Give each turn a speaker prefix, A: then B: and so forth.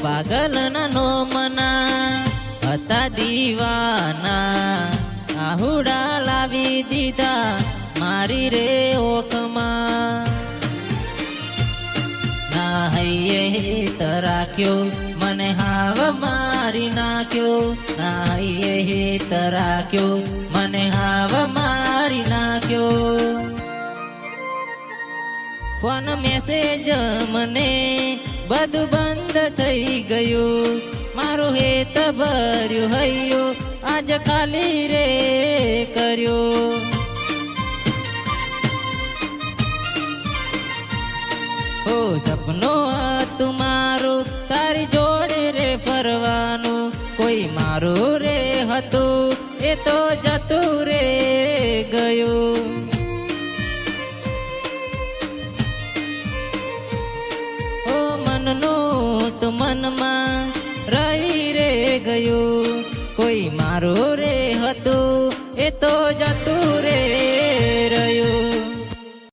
A: પાગલ નાનો મના હતા દીવાના આહુડા લાવી દીધા મારી રે ઓખમાં ના હૈયે તરાખ્યો મને હાવ મારી નાખ્યો ના હૈયે તરાખ્યો મને હાવ મારી નાખ્યો ફોન મેસેજ મને બધું બંધ થઈ ગયું મારું હેત ભર્યું હૈયો આજ ખાલી રે કર્યો ઓ સપનો હતું મારું તારી જોડે રે ફરવાનું કોઈ મારું રે હતું એ તો જતું રે ગયું ઓ મનનું તો મનમાં રહી રે ગયું કોઈ મારું રે હતું એ તો જતું